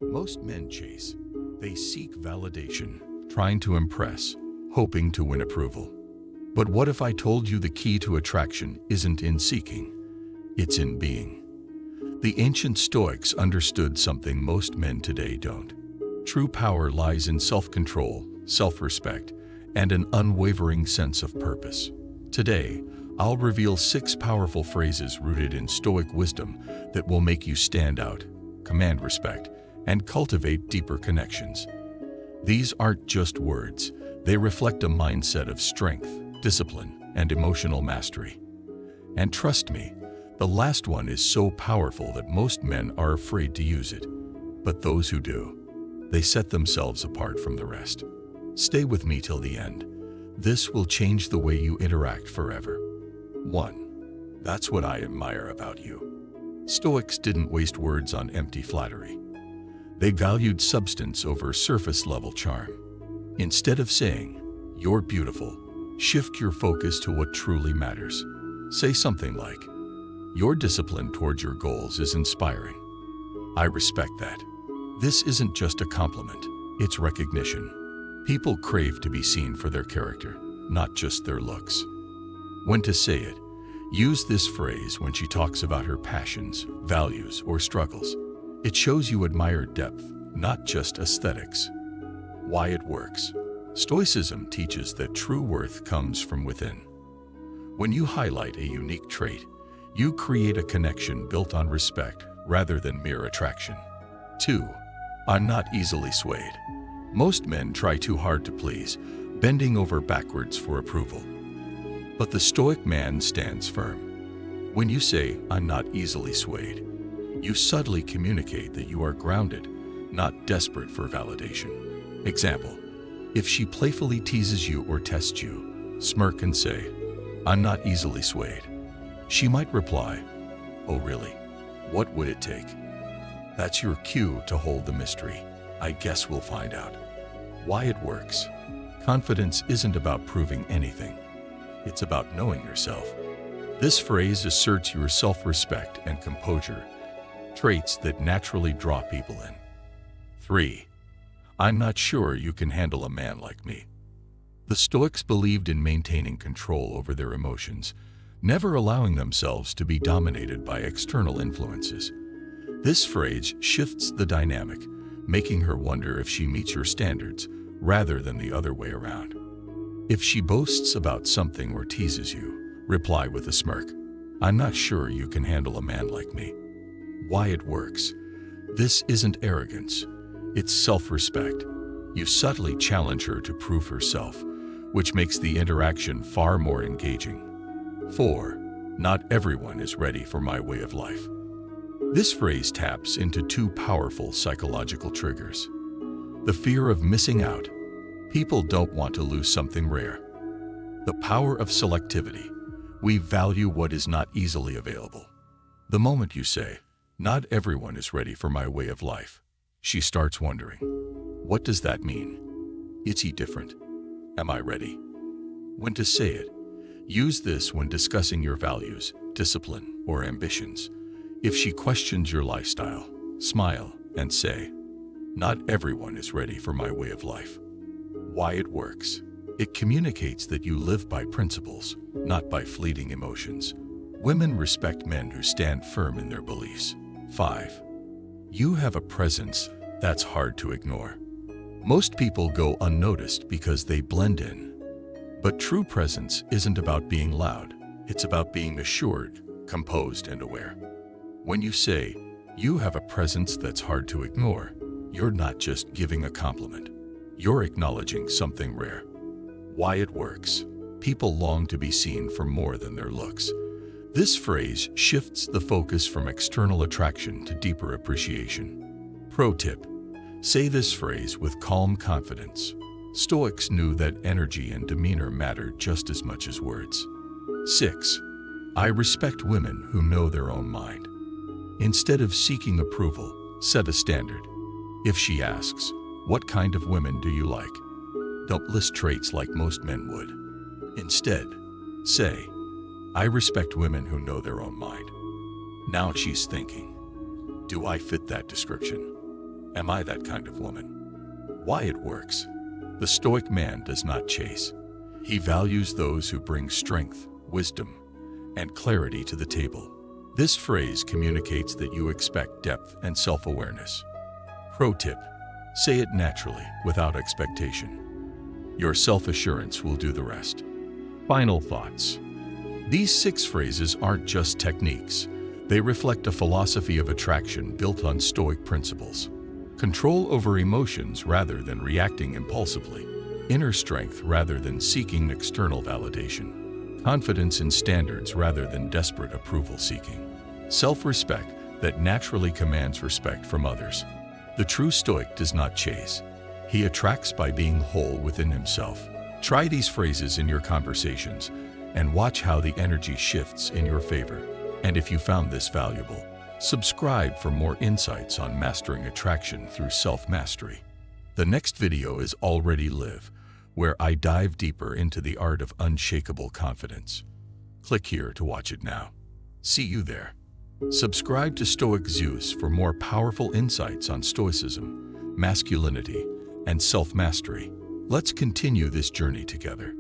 Most men chase. They seek validation, trying to impress, hoping to win approval. But what if I told you the key to attraction isn't in seeking, it's in being? The ancient Stoics understood something most men today don't. True power lies in self-control, self-respect, and an unwavering sense of purpose. Today, I'll reveal 6 powerful phrases rooted in Stoic wisdom that will make you stand out, command respect, and cultivate deeper connections. These aren't just words, they reflect a mindset of strength, discipline, and emotional mastery. And trust me, the last one is so powerful that most men are afraid to use it. But those who do, they set themselves apart from the rest. Stay with me till the end. This will change the way you interact forever. 1. That's what I admire about you. Stoics didn't waste words on empty flattery. They valued substance over surface-level charm. Instead of saying, "You're beautiful," shift your focus to what truly matters. Say something like, "Your discipline towards your goals is inspiring. I respect that." This isn't just a compliment, it's recognition. People crave to be seen for their character, not just their looks. When to say it, use this phrase when she talks about her passions, values, or struggles. It shows you admire depth, not just aesthetics. Why it works. Stoicism teaches that true worth comes from within. When you highlight a unique trait, you create a connection built on respect rather than mere attraction. 2. I'm not easily swayed. Most men try too hard to please, bending over backwards for approval. But the Stoic man stands firm. When you say, "I'm not easily swayed," you subtly communicate that you are grounded, not desperate for validation. Example, if she playfully teases you or tests you, smirk and say, "I'm not easily swayed." She might reply, "Oh really? What would it take?" That's your cue to hold the mystery. I guess we'll find out. Why it works. Confidence isn't about proving anything. It's about knowing yourself. This phrase asserts your self-respect and composure, traits that naturally draw people in. 3. I'm not sure you can handle a man like me. The Stoics believed in maintaining control over their emotions, never allowing themselves to be dominated by external influences. This phrase shifts the dynamic, making her wonder if she meets your standards rather than the other way around. If she boasts about something or teases you, reply with a smirk, "I'm not sure you can handle a man like me." Why it works. This isn't arrogance, it's self-respect. You subtly challenge her to prove herself, which makes the interaction far more engaging. 4. Not everyone is ready for my way of life. This phrase taps into 2 powerful psychological triggers. The fear of missing out. People don't want to lose something rare. The power of selectivity. We value what is not easily available. The moment you say, "Not everyone is ready for my way of life," she starts wondering, what does that mean? Is he different? Am I ready? When to say it. Use this when discussing your values, discipline, or ambitions. If she questions your lifestyle, smile and say, "Not everyone is ready for my way of life." Why it works. It communicates that you live by principles, not by fleeting emotions. Women respect men who stand firm in their beliefs. 5. You have a presence that's hard to ignore. Most people go unnoticed because they blend in. But true presence isn't about being loud. It's about being assured, composed, and aware. When you say, "You have a presence that's hard to ignore," you're not just giving a compliment. You're acknowledging something rare. Why it works. People long to be seen for more than their looks. This phrase shifts the focus from external attraction to deeper appreciation. Pro tip. Say this phrase with calm confidence. Stoics knew that energy and demeanor mattered just as much as words. 6. I respect women who know their own mind. Instead of seeking approval, set a standard. If she asks, "What kind of women do you like?" don't list traits like most men would. Instead, say, "I respect women who know their own mind." Now she's thinking, do I fit that description? Am I that kind of woman? Why it works. The Stoic man does not chase. He values those who bring strength, wisdom, and clarity to the table. This phrase communicates that you expect depth and self-awareness. Pro tip: say it naturally, without expectation. Your self-assurance will do the rest. Final thoughts. These 6 phrases aren't just techniques. They reflect a philosophy of attraction built on Stoic principles. Control over emotions rather than reacting impulsively. Inner strength rather than seeking external validation. Confidence in standards rather than desperate approval seeking. Self-respect that naturally commands respect from others. The true Stoic does not chase. He attracts by being whole within himself. Try these phrases in your conversations and watch how the energy shifts in your favor. And if you found this valuable, subscribe for more insights on mastering attraction through self-mastery. The next video is Already Live, where I dive deeper into the art of unshakable confidence. Click here to watch it now. See you there. Subscribe to Stoic Zeus for more powerful insights on Stoicism, masculinity, and self-mastery. Let's continue this journey together.